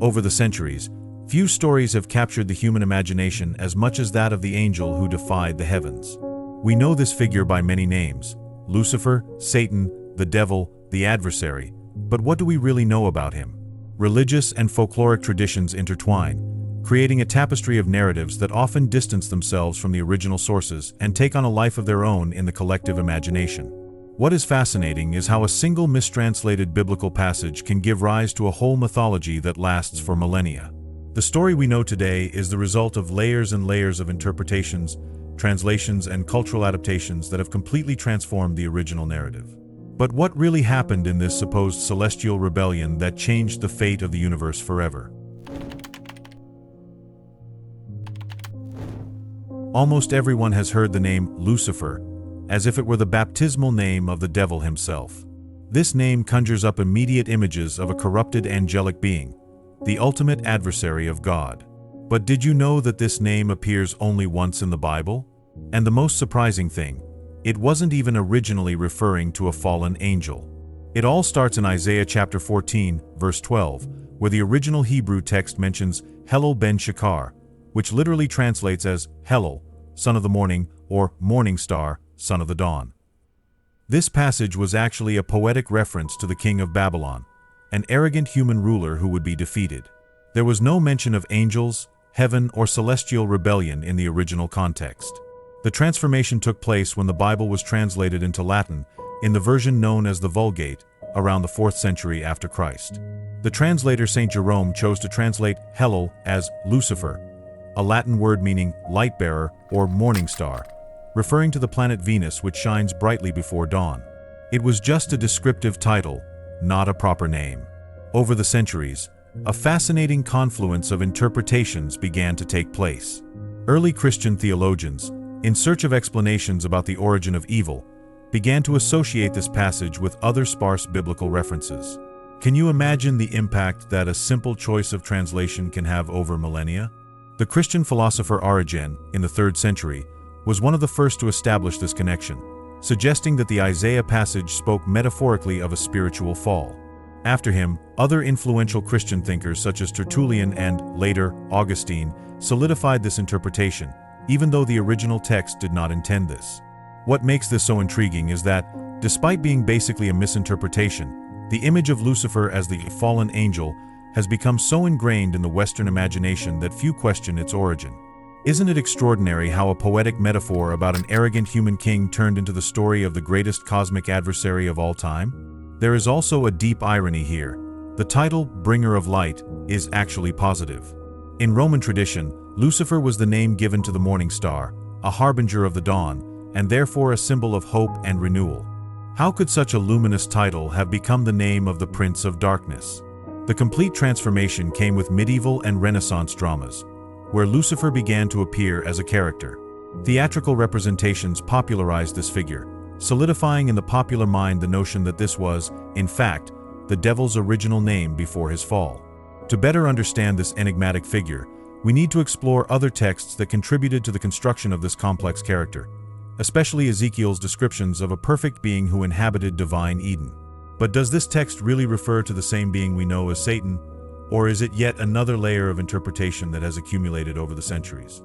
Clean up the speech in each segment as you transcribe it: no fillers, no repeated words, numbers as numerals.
Over the centuries, few stories have captured the human imagination as much as that of the angel who defied the heavens. We know this figure by many names: Lucifer, Satan, the devil, the adversary. But what do we really know about him? Religious and folkloric traditions intertwine, creating a tapestry of narratives that often distance themselves from the original sources and take on a life of their own in the collective imagination. What is fascinating is how a single mistranslated biblical passage can give rise to a whole mythology that lasts for millennia. The story we know today is the result of layers and layers of interpretations, translations, and cultural adaptations that have completely transformed the original narrative. But what really happened in this supposed celestial rebellion that changed the fate of the universe forever? Almost everyone has heard the name Lucifer, as if it were the baptismal name of the devil himself. This name conjures up immediate images of a corrupted angelic being, the ultimate adversary of God. But did you know that this name appears only once in the Bible? And the most surprising thing, it wasn't even originally referring to a fallen angel. It all starts in Isaiah chapter 14, verse 12, where the original Hebrew text mentions Helel ben Shakar, which literally translates as Helel, son of the morning, or morning star, son of the dawn. This passage was actually a poetic reference to the king of Babylon, an arrogant human ruler who would be defeated. There was no mention of angels, heaven, or celestial rebellion in the original context. The transformation took place when the Bible was translated into Latin, in the version known as the Vulgate, around the 4th century after Christ. The translator Saint Jerome chose to translate Helel as Lucifer, a Latin word meaning light-bearer or morning star, referring to the planet Venus which shines brightly before dawn. It was just a descriptive title, not a proper name. Over the centuries, a fascinating confluence of interpretations began to take place. Early Christian theologians, in search of explanations about the origin of evil, began to associate this passage with other sparse biblical references. Can you imagine the impact that a simple choice of translation can have over millennia? The Christian philosopher Origen, in the 3rd century, was one of the first to establish this connection, suggesting that the Isaiah passage spoke metaphorically of a spiritual fall. After him, other influential Christian thinkers such as Tertullian and, later, Augustine, solidified this interpretation, even though the original text did not intend this. What makes this so intriguing is that, despite being basically a misinterpretation, the image of Lucifer as the fallen angel has become so ingrained in the Western imagination that few question its origin. Isn't it extraordinary how a poetic metaphor about an arrogant human king turned into the story of the greatest cosmic adversary of all time? There is also a deep irony here. The title, Bringer of Light, is actually positive. In Roman tradition, Lucifer was the name given to the morning star, a harbinger of the dawn, and therefore a symbol of hope and renewal. How could such a luminous title have become the name of the Prince of Darkness? The complete transformation came with medieval and Renaissance dramas, where Lucifer began to appear as a character. Theatrical representations popularized this figure, solidifying in the popular mind the notion that this was, in fact, the devil's original name before his fall. To better understand this enigmatic figure, we need to explore other texts that contributed to the construction of this complex character, especially Ezekiel's descriptions of a perfect being who inhabited divine Eden. But does this text really refer to the same being we know as Satan, or is it yet another layer of interpretation that has accumulated over the centuries?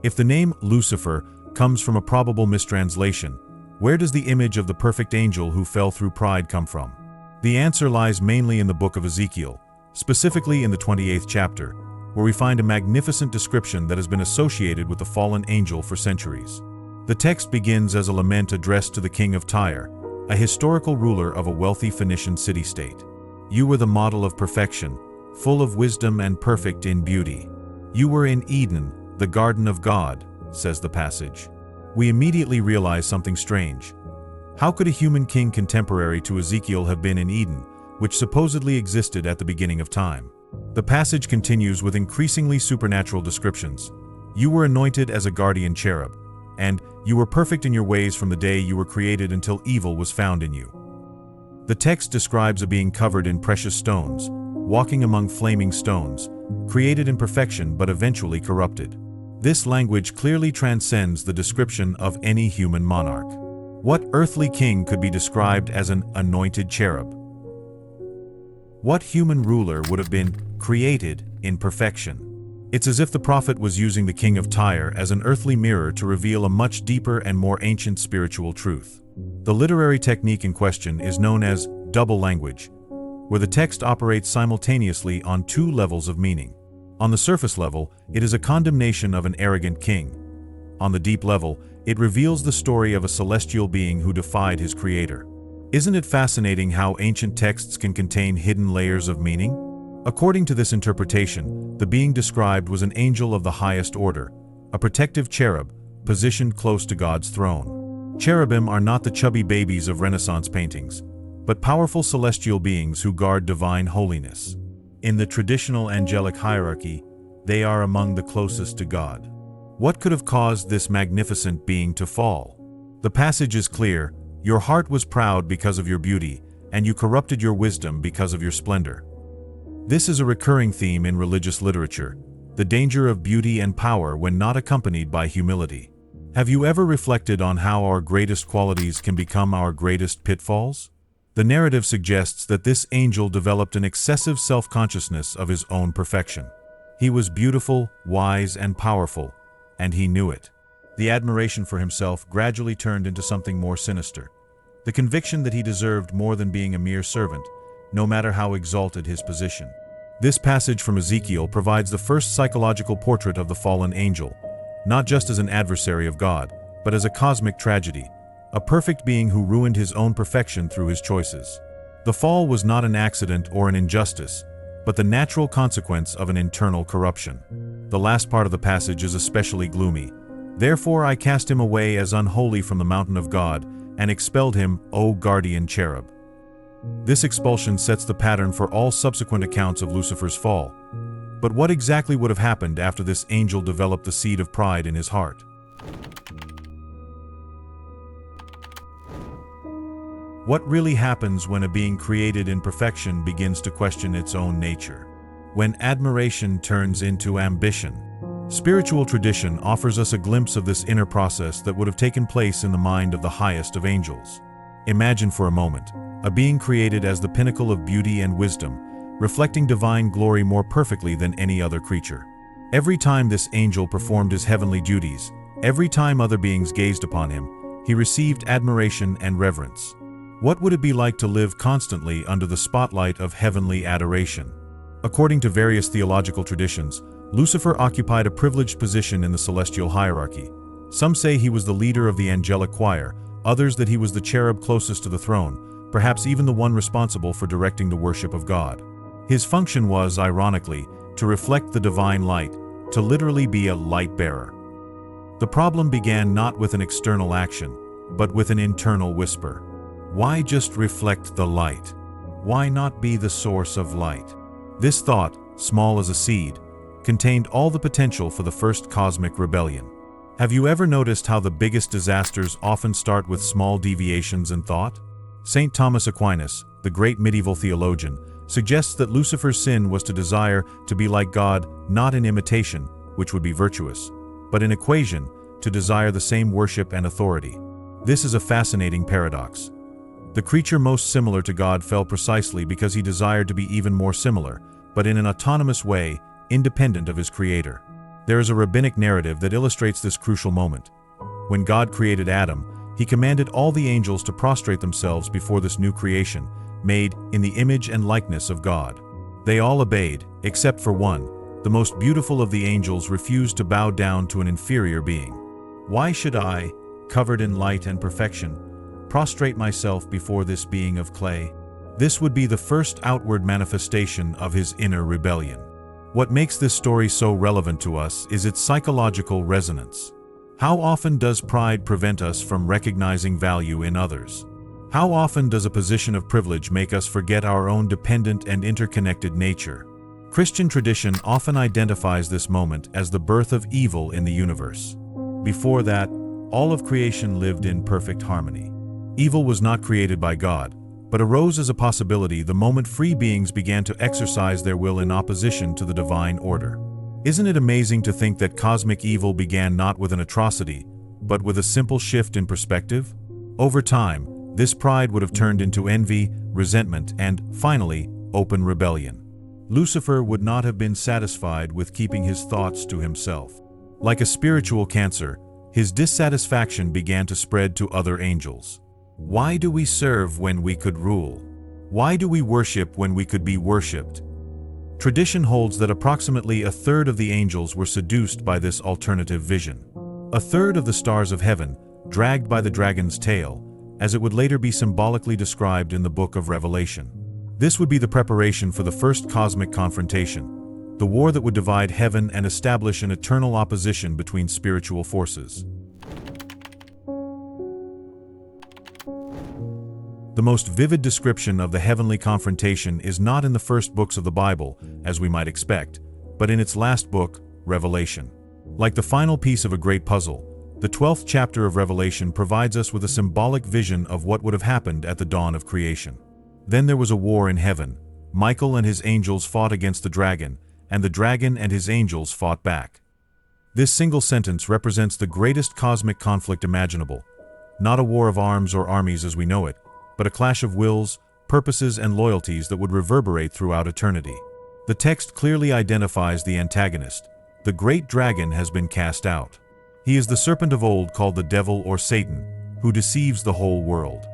If the name Lucifer comes from a probable mistranslation, where does the image of the perfect angel who fell through pride come from? The answer lies mainly in the book of Ezekiel, specifically in the 28th chapter, where we find a magnificent description that has been associated with the fallen angel for centuries. The text begins as a lament addressed to the king of Tyre, a historical ruler of a wealthy Phoenician city-state. You were the model of perfection, full of wisdom and perfect in beauty. You were in Eden, the garden of God, says the passage. We immediately realize something strange. How could a human king contemporary to Ezekiel have been in Eden, which supposedly existed at the beginning of time? The passage continues with increasingly supernatural descriptions. You were anointed as a guardian cherub, and you were perfect in your ways from the day you were created until evil was found in you. The text describes a being covered in precious stones, walking among flaming stones, created in perfection but eventually corrupted. This language clearly transcends the description of any human monarch. What earthly king could be described as an anointed cherub? What human ruler would have been created in perfection? It's as if the prophet was using the king of Tyre as an earthly mirror to reveal a much deeper and more ancient spiritual truth. The literary technique in question is known as double language, where the text operates simultaneously on two levels of meaning. On the surface level, it is a condemnation of an arrogant king. On the deep level, it reveals the story of a celestial being who defied his creator. Isn't it fascinating how ancient texts can contain hidden layers of meaning? According to this interpretation, the being described was an angel of the highest order, a protective cherub, positioned close to God's throne. Cherubim are not the chubby babies of Renaissance paintings, but powerful celestial beings who guard divine holiness. In the traditional angelic hierarchy, they are among the closest to God. What could have caused this magnificent being to fall? The passage is clear: your heart was proud because of your beauty, and you corrupted your wisdom because of your splendor. This is a recurring theme in religious literature, the danger of beauty and power when not accompanied by humility. Have you ever reflected on how our greatest qualities can become our greatest pitfalls? The narrative suggests that this angel developed an excessive self-consciousness of his own perfection. He was beautiful, wise, and powerful, and he knew it. The admiration for himself gradually turned into something more sinister. The conviction that he deserved more than being a mere servant, no matter how exalted his position. This passage from Ezekiel provides the first psychological portrait of the fallen angel, not just as an adversary of God, but as a cosmic tragedy, a perfect being who ruined his own perfection through his choices. The fall was not an accident or an injustice, but the natural consequence of an internal corruption. The last part of the passage is especially gloomy. Therefore I cast him away as unholy from the mountain of God, and expelled him, O guardian cherub. This expulsion sets the pattern for all subsequent accounts of Lucifer's fall. But what exactly would have happened after this angel developed the seed of pride in his heart? What really happens when a being created in perfection begins to question its own nature? When admiration turns into ambition? Spiritual tradition offers us a glimpse of this inner process that would have taken place in the mind of the highest of angels. Imagine for a moment, a being created as the pinnacle of beauty and wisdom, reflecting divine glory more perfectly than any other creature. Every time this angel performed his heavenly duties, every time other beings gazed upon him, he received admiration and reverence. What would it be like to live constantly under the spotlight of heavenly adoration? According to various theological traditions, Lucifer occupied a privileged position in the celestial hierarchy. Some say he was the leader of the angelic choir, others that he was the cherub closest to the throne, perhaps even the one responsible for directing the worship of God. His function was, ironically, to reflect the divine light, to literally be a light bearer. The problem began not with an external action, but with an internal whisper. Why just reflect the light? Why not be the source of light? This thought, small as a seed, contained all the potential for the first cosmic rebellion. Have you ever noticed how the biggest disasters often start with small deviations in thought? St. Thomas Aquinas, the great medieval theologian, suggests that Lucifer's sin was to desire to be like God, not in imitation, which would be virtuous, but in equation, to desire the same worship and authority. This is a fascinating paradox. The creature most similar to God fell precisely because he desired to be even more similar, but in an autonomous way, independent of his creator. There is a rabbinic narrative that illustrates this crucial moment. When God created Adam, he commanded all the angels to prostrate themselves before this new creation, made in the image and likeness of God. They all obeyed, except for one. The most beautiful of the angels refused to bow down to an inferior being. Why should I, covered in light and perfection, prostrate myself before this being of clay? This would be the first outward manifestation of his inner rebellion. What makes this story so relevant to us is its psychological resonance. How often does pride prevent us from recognizing value in others? How often does a position of privilege make us forget our own dependent and interconnected nature? Christian tradition often identifies this moment as the birth of evil in the universe. Before that, all of creation lived in perfect harmony. Evil was not created by God, but arose as a possibility the moment free beings began to exercise their will in opposition to the divine order. Isn't it amazing to think that cosmic evil began not with an atrocity, but with a simple shift in perspective? Over time, this pride would have turned into envy, resentment, and, finally, open rebellion. Lucifer would not have been satisfied with keeping his thoughts to himself. Like a spiritual cancer, his dissatisfaction began to spread to other angels. Why do we serve when we could rule? Why do we worship when we could be worshipped? Tradition holds that approximately a third of the angels were seduced by this alternative vision. A third of the stars of heaven, dragged by the dragon's tail, as it would later be symbolically described in the book of Revelation. This would be the preparation for the first cosmic confrontation, the war that would divide heaven and establish an eternal opposition between spiritual forces. The most vivid description of the heavenly confrontation is not in the first books of the Bible, as we might expect, but in its last book, Revelation. Like the final piece of a great puzzle, the 12th chapter of Revelation provides us with a symbolic vision of what would have happened at the dawn of creation. Then there was a war in heaven. Michael and his angels fought against the dragon, and the dragon and his angels fought back. This single sentence represents the greatest cosmic conflict imaginable, not a war of arms or armies as we know it, but a clash of wills, purposes, and loyalties that would reverberate throughout eternity. The text clearly identifies the antagonist. The great dragon has been cast out. He is the serpent of old called the devil or Satan, who deceives the whole world.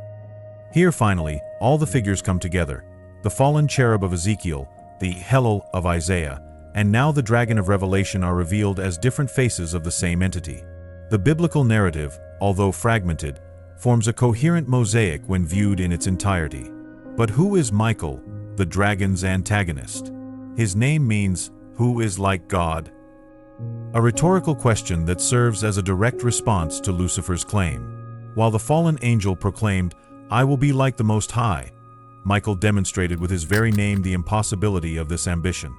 Here, finally, all the figures come together. The fallen cherub of Ezekiel, the Helel of Isaiah, and now the dragon of Revelation are revealed as different faces of the same entity. The biblical narrative, although fragmented, forms a coherent mosaic when viewed in its entirety. But who is Michael, the dragon's antagonist? His name means, "Who is like God?" A rhetorical question that serves as a direct response to Lucifer's claim. While the fallen angel proclaimed, "I will be like the Most High," Michael demonstrated with his very name the impossibility of this ambition.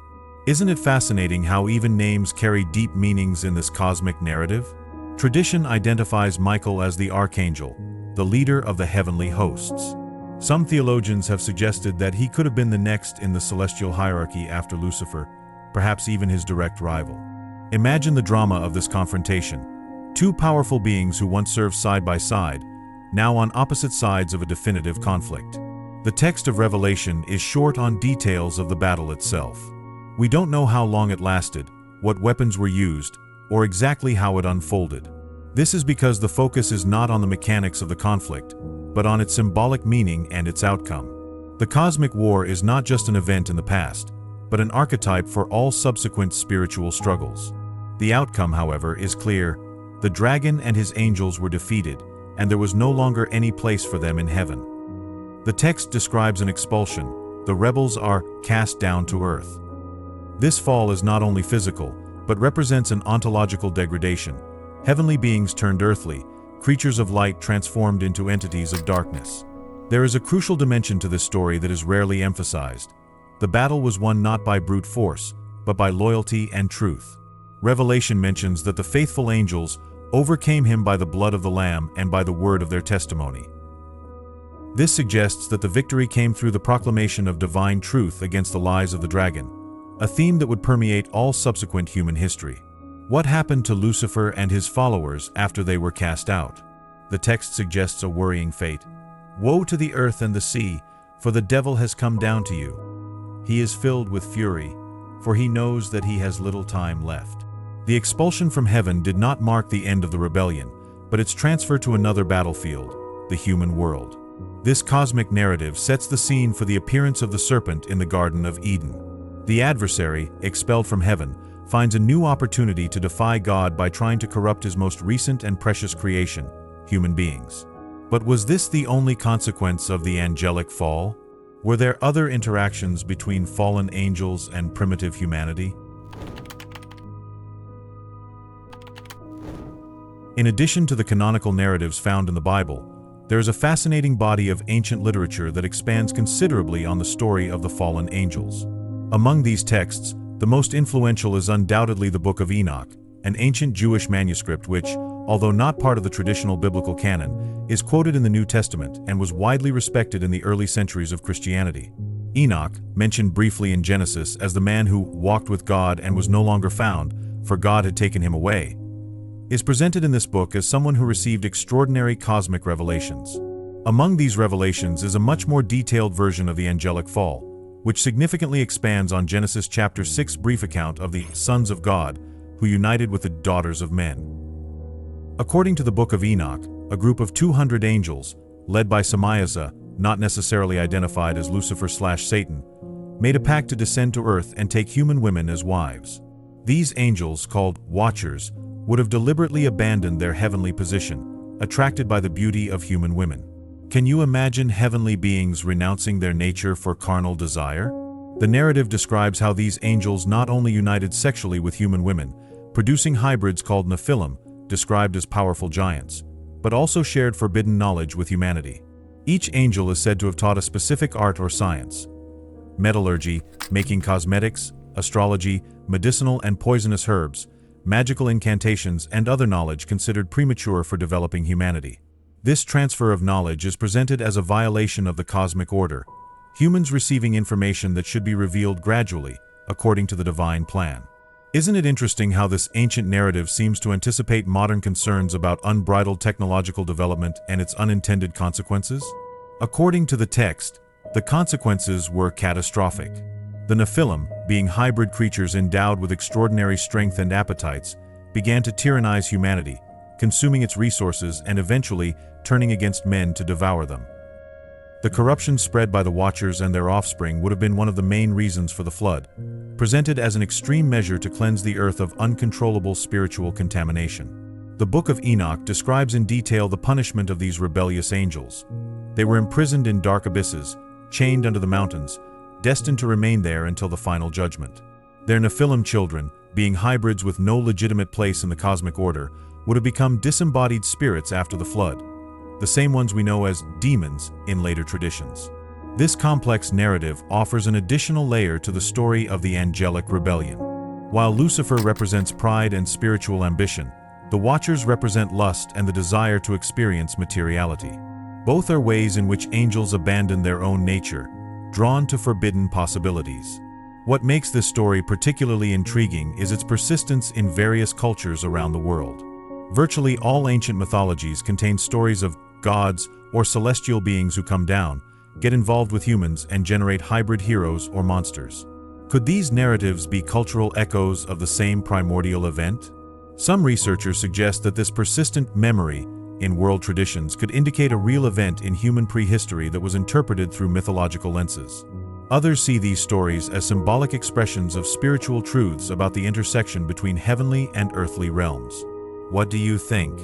Isn't it fascinating how even names carry deep meanings in this cosmic narrative? Tradition identifies Michael as the archangel, the leader of the heavenly hosts. Some theologians have suggested that he could have been the next in the celestial hierarchy after Lucifer, perhaps even his direct rival. Imagine the drama of this confrontation. Two powerful beings who once served side by side, now on opposite sides of a definitive conflict. The text of Revelation is short on details of the battle itself. We don't know how long it lasted, what weapons were used, or exactly how it unfolded. This is because the focus is not on the mechanics of the conflict, but on its symbolic meaning and its outcome. The cosmic war is not just an event in the past, but an archetype for all subsequent spiritual struggles. The outcome, however, is clear. The dragon and his angels were defeated, and there was no longer any place for them in heaven. The text describes an expulsion. The rebels are cast down to earth. This fall is not only physical, but represents an ontological degradation. Heavenly beings turned earthly, creatures of light transformed into entities of darkness. There is a crucial dimension to this story that is rarely emphasized. The battle was won not by brute force, but by loyalty and truth. Revelation mentions that the faithful angels overcame him by the blood of the Lamb and by the word of their testimony. This suggests that the victory came through the proclamation of divine truth against the lies of the dragon, a theme that would permeate all subsequent human history. What happened to Lucifer and his followers after they were cast out? The text suggests a worrying fate. "Woe to the earth and the sea, for the devil has come down to you. He is filled with fury, for he knows that he has little time left." The expulsion from heaven did not mark the end of the rebellion, but its transfer to another battlefield, the human world. This cosmic narrative sets the scene for the appearance of the serpent in the Garden of Eden. The adversary, expelled from heaven, finds a new opportunity to defy God by trying to corrupt his most recent and precious creation, human beings. But was this the only consequence of the angelic fall? Were there other interactions between fallen angels and primitive humanity? In addition to the canonical narratives found in the Bible, there is a fascinating body of ancient literature that expands considerably on the story of the fallen angels. Among these texts, the most influential is undoubtedly the Book of Enoch, an ancient Jewish manuscript which, although not part of the traditional biblical canon, is quoted in the New Testament and was widely respected in the early centuries of Christianity. Enoch, mentioned briefly in Genesis as the man who walked with God and was no longer found, for God had taken him away, is presented in this book as someone who received extraordinary cosmic revelations. Among these revelations is a much more detailed version of the angelic fall, which significantly expands on Genesis chapter 6 brief account of the sons of God who united with the daughters of men. According to the Book of Enoch, a group of 200 angels, led by Samayaza, not necessarily identified as Lucifer/Satan, made a pact to descend to earth and take human women as wives. These angels, called Watchers, would have deliberately abandoned their heavenly position, attracted by the beauty of human women. Can you imagine heavenly beings renouncing their nature for carnal desire? The narrative describes how these angels not only united sexually with human women, producing hybrids called Nephilim, described as powerful giants, but also shared forbidden knowledge with humanity. Each angel is said to have taught a specific art or science: metallurgy, making cosmetics, astrology, medicinal and poisonous herbs, magical incantations, and other knowledge considered premature for developing humanity. This transfer of knowledge is presented as a violation of the cosmic order, humans receiving information that should be revealed gradually, according to the divine plan. Isn't it interesting how this ancient narrative seems to anticipate modern concerns about unbridled technological development and its unintended consequences? According to the text, the consequences were catastrophic. The Nephilim, being hybrid creatures endowed with extraordinary strength and appetites, began to tyrannize humanity, consuming its resources and eventually turning against men to devour them. The corruption spread by the Watchers and their offspring would have been one of the main reasons for the flood, presented as an extreme measure to cleanse the earth of uncontrollable spiritual contamination. The Book of Enoch describes in detail the punishment of these rebellious angels. They were imprisoned in dark abysses, chained under the mountains, destined to remain there until the final judgment. Their Nephilim children, being hybrids with no legitimate place in the cosmic order, would have become disembodied spirits after the flood, the same ones we know as demons in later traditions. This complex narrative offers an additional layer to the story of the angelic rebellion. While Lucifer represents pride and spiritual ambition, the Watchers represent lust and the desire to experience materiality. Both are ways in which angels abandon their own nature, drawn to forbidden possibilities. What makes this story particularly intriguing is its persistence in various cultures around the world. Virtually all ancient mythologies contain stories of gods or celestial beings who come down, get involved with humans, and generate hybrid heroes or monsters. Could these narratives be cultural echoes of the same primordial event? Some researchers suggest that this persistent memory in world traditions could indicate a real event in human prehistory that was interpreted through mythological lenses. Others see these stories as symbolic expressions of spiritual truths about the intersection between heavenly and earthly realms. What do you think?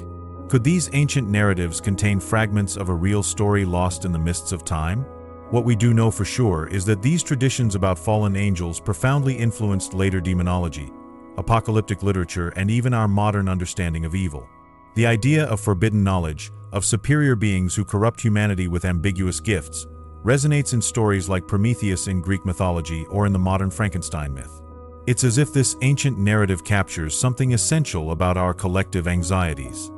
Could these ancient narratives contain fragments of a real story lost in the mists of time? What we do know for sure is that these traditions about fallen angels profoundly influenced later demonology, apocalyptic literature, and even our modern understanding of evil. The idea of forbidden knowledge, of superior beings who corrupt humanity with ambiguous gifts, resonates in stories like Prometheus in Greek mythology or in the modern Frankenstein myth. It's as if this ancient narrative captures something essential about our collective anxieties.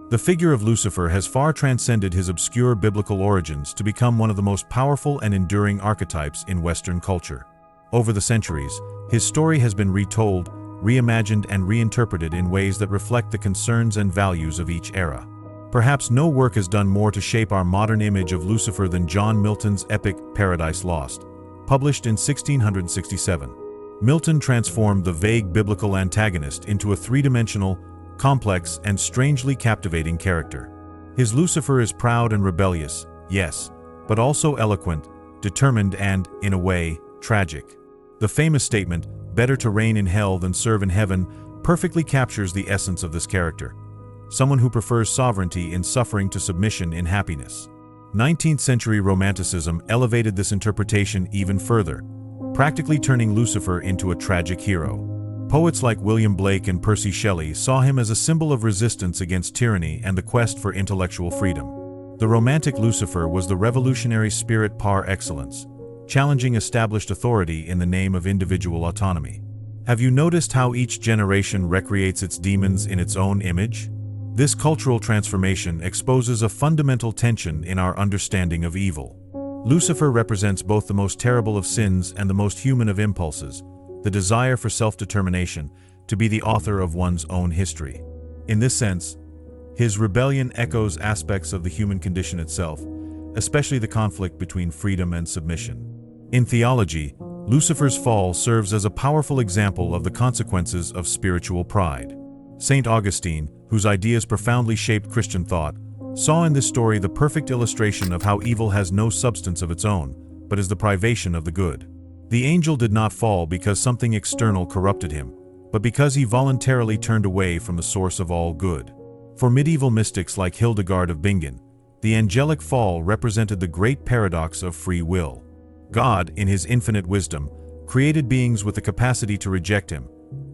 The figure of Lucifer has far transcended his obscure biblical origins to become one of the most powerful and enduring archetypes in Western culture. Over the centuries, his story has been retold, reimagined, and reinterpreted in ways that reflect the concerns and values of each era. Perhaps no work has done more to shape our modern image of Lucifer than John Milton's epic Paradise Lost, published in 1667. Milton transformed the vague biblical antagonist into a three-dimensional, complex, and strangely captivating character. His Lucifer is proud and rebellious, yes, but also eloquent, determined, and, in a way, tragic. The famous statement, "Better to reign in hell than serve in heaven," perfectly captures the essence of this character. Someone who prefers sovereignty in suffering to submission in happiness. 19th century Romanticism elevated this interpretation even further, practically turning Lucifer into a tragic hero. Poets like William Blake and Percy Shelley saw him as a symbol of resistance against tyranny and the quest for intellectual freedom. The romantic Lucifer was the revolutionary spirit par excellence, challenging established authority in the name of individual autonomy. Have you noticed how each generation recreates its demons in its own image? This cultural transformation exposes a fundamental tension in our understanding of evil. Lucifer represents both the most terrible of sins and the most human of impulses, the desire for self-determination, to be the author of one's own history. In this sense, his rebellion echoes aspects of the human condition itself, especially the conflict between freedom and submission. In theology, Lucifer's fall serves as a powerful example of the consequences of spiritual pride. St. Augustine, whose ideas profoundly shaped Christian thought, saw in this story the perfect illustration of how evil has no substance of its own, but is the privation of the good. The angel did not fall because something external corrupted him, but because he voluntarily turned away from the source of all good. For medieval mystics like Hildegard of Bingen, the angelic fall represented the great paradox of free will. God, in his infinite wisdom, created beings with the capacity to reject him,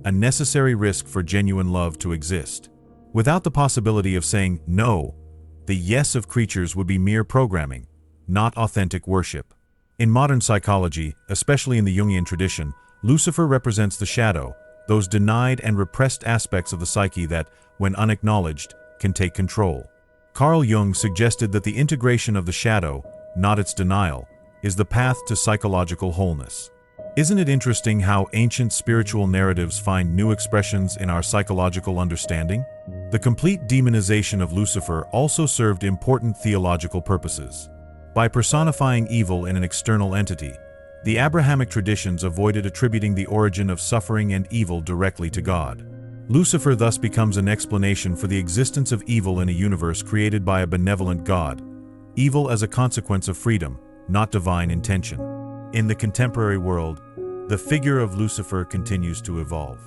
a necessary risk for genuine love to exist. Without the possibility of saying no, the yes of creatures would be mere programming, not authentic worship. In modern psychology, especially in the Jungian tradition, Lucifer represents the shadow, those denied and repressed aspects of the psyche that, when unacknowledged, can take control. Carl Jung suggested that the integration of the shadow, not its denial, is the path to psychological wholeness. Isn't it interesting how ancient spiritual narratives find new expressions in our psychological understanding? The complete demonization of Lucifer also served important theological purposes. By personifying evil in an external entity, the Abrahamic traditions avoided attributing the origin of suffering and evil directly to God. Lucifer thus becomes an explanation for the existence of evil in a universe created by a benevolent God, evil as a consequence of freedom, not divine intention. In the contemporary world, the figure of Lucifer continues to evolve.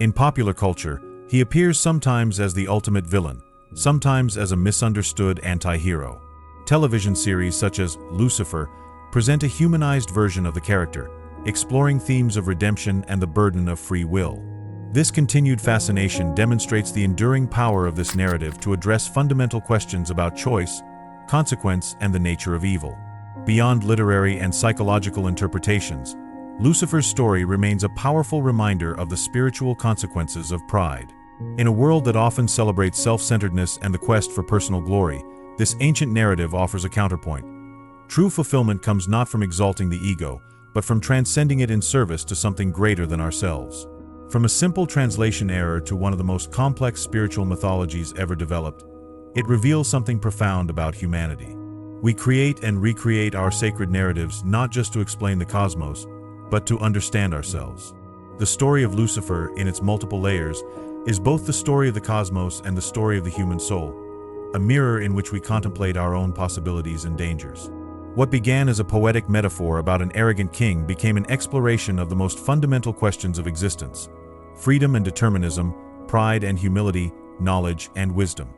In popular culture, he appears sometimes as the ultimate villain, sometimes as a misunderstood anti-hero. Television series such as Lucifer present a humanized version of the character, exploring themes of redemption and the burden of free will. This continued fascination demonstrates the enduring power of this narrative to address fundamental questions about choice, consequence, and the nature of evil. Beyond literary and psychological interpretations, Lucifer's story remains a powerful reminder of the spiritual consequences of pride. In a world that often celebrates self-centeredness and the quest for personal glory, this ancient narrative offers a counterpoint. True fulfillment comes not from exalting the ego, but from transcending it in service to something greater than ourselves. From a simple translation error to one of the most complex spiritual mythologies ever developed, it reveals something profound about humanity. We create and recreate our sacred narratives not just to explain the cosmos, but to understand ourselves. The story of Lucifer, in its multiple layers, is both the story of the cosmos and the story of the human soul, a mirror in which we contemplate our own possibilities and dangers. What began as a poetic metaphor about an arrogant king became an exploration of the most fundamental questions of existence: freedom and determinism, pride and humility, knowledge and wisdom.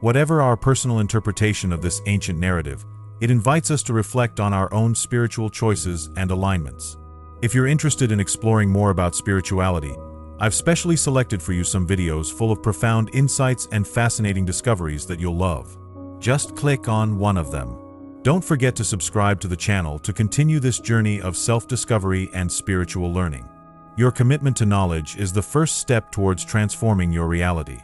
Whatever our personal interpretation of this ancient narrative, it invites us to reflect on our own spiritual choices and alignments. If you're interested in exploring more about spirituality, I've specially selected for you some videos full of profound insights and fascinating discoveries that you'll love. Just click on one of them. Don't forget to subscribe to the channel to continue this journey of self-discovery and spiritual learning. Your commitment to knowledge is the first step towards transforming your reality.